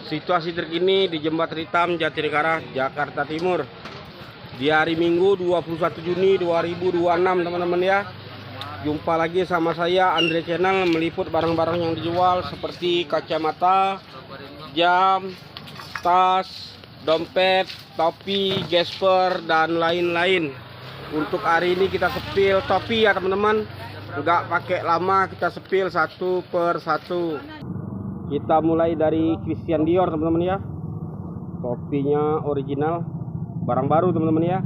Situasi terkini di Jembatan Hitam Jatinegara, Jakarta Timur di hari Minggu 21 Juni 2026 teman-teman ya. Jumpa lagi sama saya Andre Channel meliput barang-barang yang dijual seperti kacamata, jam, tas, dompet, topi, gesper dan lain-lain. Untuk hari ini kita sepil topi ya teman-teman, nggak pakai lama, kita sepil satu per satu. Kita mulai dari Christian Dior teman-teman ya. Topinya original, barang baru teman-teman ya.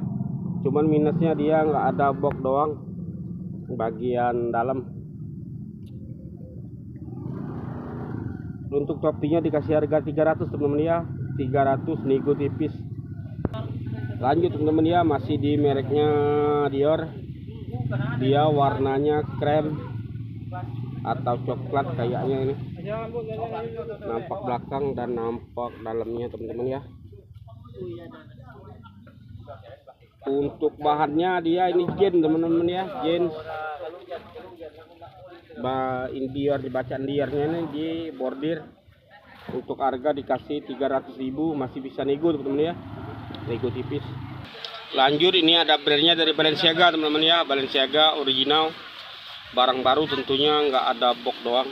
Cuman minusnya dia nggak ada box doang bagian dalam. Untuk topinya dikasih harga 300 teman-teman ya. 300 nego tipis. Lanjut teman-teman ya, masih di mereknya Dior. Dia warnanya krem atau coklat kayaknya ini. Nampak belakang dan nampak dalamnya teman-teman ya. Untuk bahannya dia ini jeans teman-teman ya, jeans. Dior, dibacaan Diornya ini di bordir. Untuk harga dikasih 300.000, masih bisa nego teman-teman ya, nego tipis. Lanjut, ini ada brandnya dari Balenciaga teman-teman ya, Balenciaga original, barang baru tentunya, nggak ada box doang.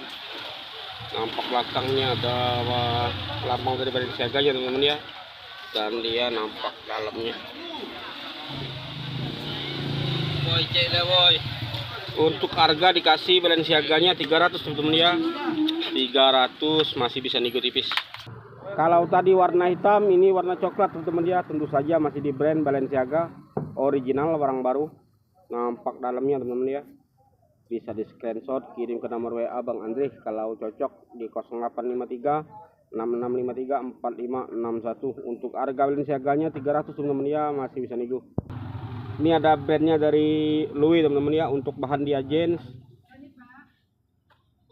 Nampak belakangnya ada lambang dari Balenciaga ya teman-teman ya, dan dia nampak dalamnya. Boy, cek dah boy. Untuk harga dikasih Balenciaganya 300 teman-teman ya, 300, masih bisa nego tipis. Kalau tadi warna hitam, ini warna coklat teman-teman ya, tentu saja masih di brand Balenciaga original, barang baru. Nampak dalamnya teman-teman ya. Bisa di screenshot, kirim ke nomor WA Bang Andre kalau cocok di 0853 6653 4561. Untuk harga Balenciaganya 300 teman-teman ya, masih bisa nego. Ini ada brandnya dari Louis teman-teman ya. Untuk bahan dia jeans,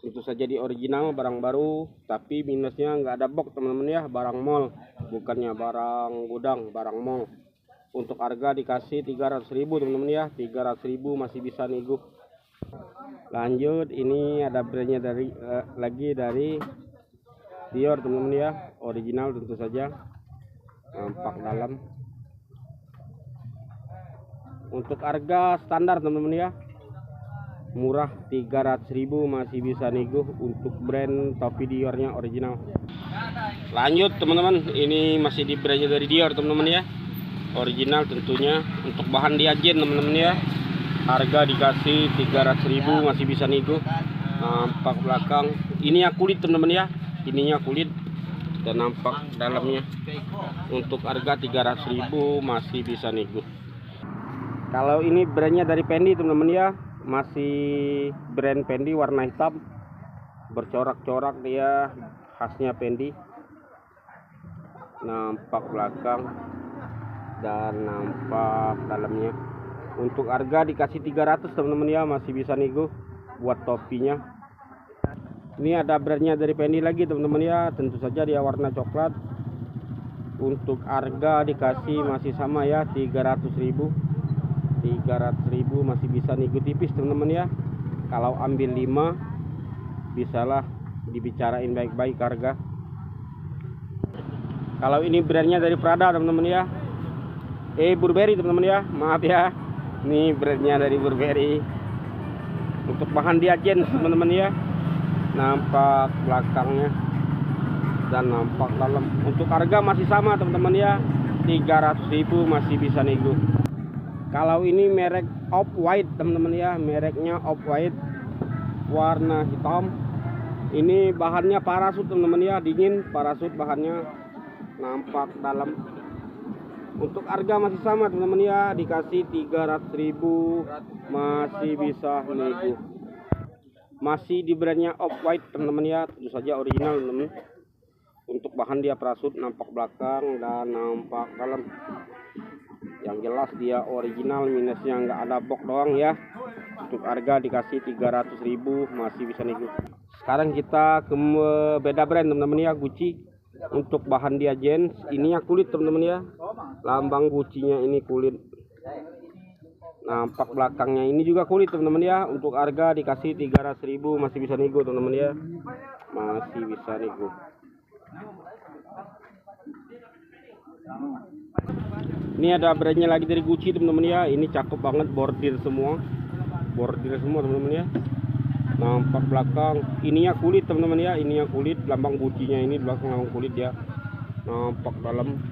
tentu saja di original, barang baru, tapi minusnya nggak ada box teman-teman ya, barang mall, bukannya barang gudang, barang mall. Untuk harga dikasih 300.000 teman-teman ya, 300.000 masih bisa nego. Lanjut, ini ada brandnya dari lagi dari Dior teman-teman ya, original tentu saja, nampak dalam. Untuk harga standar teman-teman ya, murah 300.000 masih bisa nego untuk brand topi Diornya original. Lanjut teman-teman, ini masih di brandnya dari Dior teman-teman ya, original tentunya. Untuk bahan dia jeans teman-teman ya, harga dikasih 300.000 masih bisa nego. Nampak belakang, ininya kulit teman-teman ya, ininya kulit dan nampak dalamnya. Untuk harga 300.000 masih bisa nego. Kalau ini brandnya dari Fendi teman-teman ya, masih brand Fendi, warna hitam bercorak-corak, dia khasnya Fendi. Nampak belakang dan nampak dalamnya. Untuk harga dikasih 300 teman-teman ya, masih bisa nego buat topinya. Ini ada brandnya dari Fendi lagi teman-teman ya, tentu saja dia warna coklat. Untuk harga dikasih masih sama ya, 300.000 masih bisa nego tipis teman-teman ya. Kalau ambil 5 bisalah dibicarain baik-baik harga. Kalau ini brandnya dari Prada teman-teman ya, Burberry teman-teman ya, maaf ya, ini brandnya dari Burberry. Untuk bahan dia jeans teman-teman ya, nampak belakangnya dan nampak dalam. Untuk harga masih sama teman-teman ya, 300.000 masih bisa nego. Kalau ini merek Off-White teman-teman ya, mereknya Off-White, warna hitam. Ini bahannya parasut teman-teman ya, dingin, parasut bahannya, nampak dalam. Untuk harga masih sama teman-teman ya, dikasih 300.000 masih bisa nego. Masih di brandnya Off-White teman-teman ya, tentu saja original teman-teman. Untuk bahan dia parasut, nampak belakang dan nampak dalam. Yang jelas dia original, minusnya nggak ada box doang ya. Untuk harga dikasih 300.000 masih bisa nego. Sekarang kita ke beda brand teman-teman ya, Gucci. Untuk bahan dia jeans, ininya kulit teman-teman ya, lambang Gucci-nya ini kulit. Nampak belakangnya ini juga kulit teman-teman ya. Untuk harga dikasih 300.000 masih bisa nego teman-teman ya, masih bisa nego. Ini ada brandnya lagi dari Gucci teman-teman ya. Ini cakep banget, bordir semua teman-teman ya. Nampak belakang, ininya kulit teman-teman ya. Ininya kulit, lambang Gucci-nya ini belakang lambang kulit ya. Nampak dalam.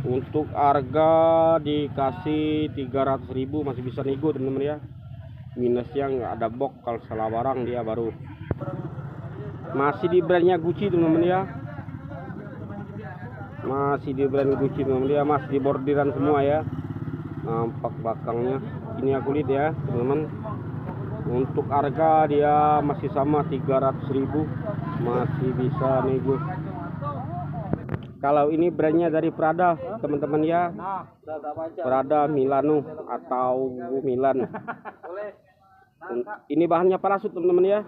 Untuk harga dikasih 300.000, masih bisa nego teman-teman ya. Minusnya nggak ada box, kalau salah barang dia baru. Masih di brandnya Gucci teman-teman ya. Masih di brand Gucci teman-teman ya, masih di bordiran semua ya. Nampak belakangnya, ini ya kulit ya teman-teman. Untuk harga dia masih sama 300.000, masih bisa nego. Kalau ini brandnya dari Prada teman-teman ya, Prada Milano atau Milan. Ini bahannya parasut teman-teman ya.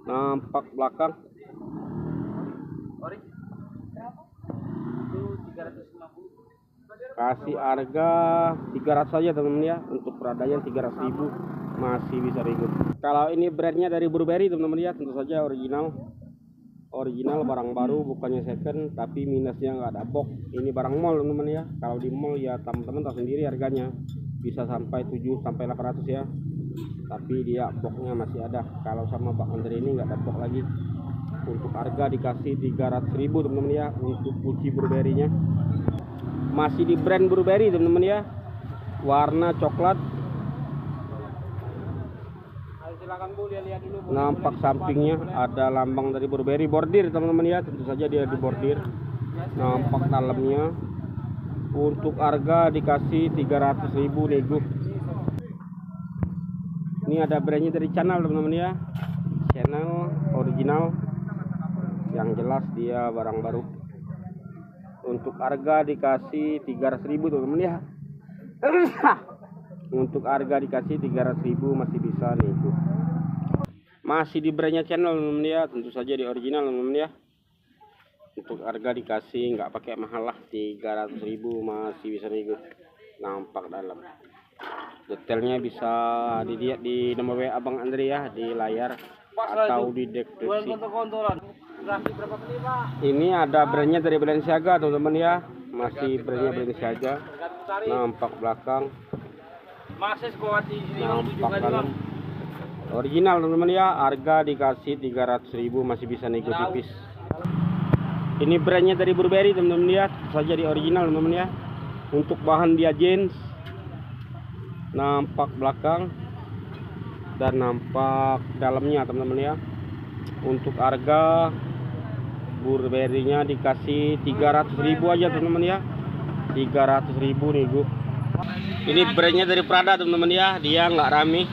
Nampak belakang. Kasih harga 300 saja teman-teman ya. Untuk Pradanya 300.000, masih bisa nego. Kalau ini brandnya dari Burberry teman-teman ya, tentu saja original barang baru, bukannya second, tapi minusnya nggak ada box. Ini barang mall teman-teman ya. Kalau di mall ya teman-teman tahu sendiri harganya bisa sampai 700-800 ya, tapi dia boxnya masih ada. Kalau sama Pak Andre ini nggak ada box lagi. Untuk harga dikasih 300.000 teman-teman ya. Untuk Gucci Burberry nya masih di brand Burberry teman-teman ya, warna coklat. Silakan Bu, lihat dulu. Nampak sampingnya ada lambang dari Burberry, bordir teman-teman ya, tentu saja dia di bordir. Nampak dalamnya. Untuk harga dikasih 300.000 nego. Ini ada brandnya dari Chanel teman-teman ya, Chanel original, yang jelas dia barang baru. Untuk harga dikasih 300.000 teman-teman ya. Untuk harga dikasih 300.000, masih bisa nego. Masih di brandnya Channel teman-teman ya, tentu saja di original teman-teman ya. Untuk harga dikasih nggak pakai mahal lah, 300.000, masih bisa nego. Nampak dalam. Detailnya bisa dilihat di nomor WA Abang Andre ya, di layar atau di deskripsi. Ini ada brandnya dari Balenciaga teman-teman ya, masih brandnya Balenciaga. Nampak belakang, nampak dalam. Original teman-teman ya, harga dikasih 300.000, masih bisa nego tipis. Ini brandnya dari Burberry teman-teman ya, saja di original teman-teman ya. Untuk bahan dia jeans. Nampak belakang dan nampak dalamnya teman-teman ya. Untuk harga Burberry-nya dikasih 300.000 aja teman-teman ya. 300.000 nego. Ini brandnya dari Prada teman-teman ya, dia nggak rame.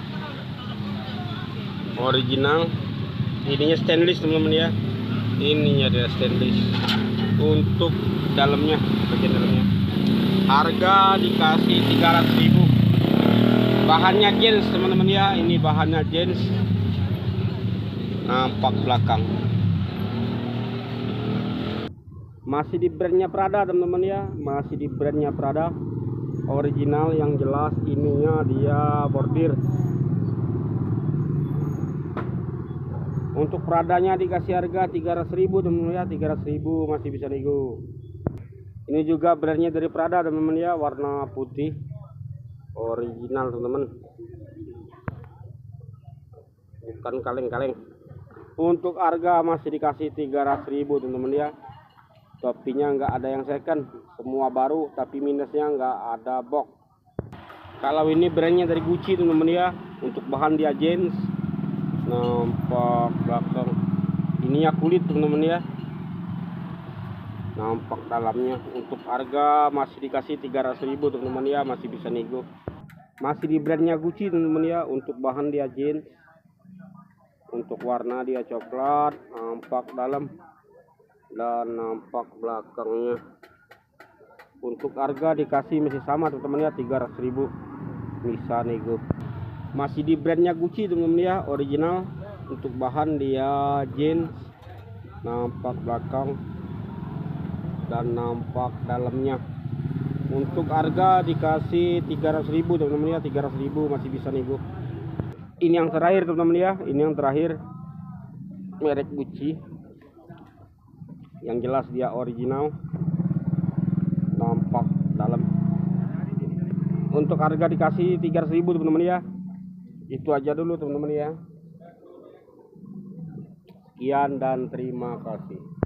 Original. Ininya stainless teman-teman ya. Ininya adalah stainless. Untuk dalamnya, bagian dalamnya, harga dikasih 300.000. Bahannya jeans teman-teman ya, ini bahannya jeans. Nampak belakang. Masih di brandnya Prada teman-teman ya, masih di brandnya Prada original, yang jelas ininya dia bordir. Untuk Pradanya dikasih harga 300.000 teman-teman ya, 300.000, masih bisa nego. Ini juga brandnya dari Prada teman-teman ya, warna putih, original teman-teman, bukan kaleng-kaleng. Untuk harga masih dikasih 300.000 teman-teman ya. Topinya nggak ada yang second, semua baru, tapi minusnya nggak ada box. Kalau ini brandnya dari Gucci teman-teman ya. Untuk bahan dia jeans. Nampak belakang, ininya kulit teman-teman ya. Nampak dalamnya. Untuk harga masih dikasih 300.000 teman-teman ya, masih bisa nego. Masih di brandnya Gucci teman-teman ya. Untuk bahan dia jeans. Untuk warna dia coklat. Nampak dalam dan nampak belakangnya. Untuk harga dikasih masih sama teman-teman ya, 300.000, bisa nego. Masih di brandnya Gucci teman-teman ya, original. Untuk bahan dia jeans. Nampak belakang dan nampak dalamnya. Untuk harga dikasih 300.000 teman-teman ya, 300.000, masih bisa nego. Ini yang terakhir teman-teman ya, ini yang terakhir, merek Gucci, yang jelas dia original. Untuk harga dikasih 300.000 teman-teman ya. Itu aja dulu teman-teman ya. Sekian dan terima kasih.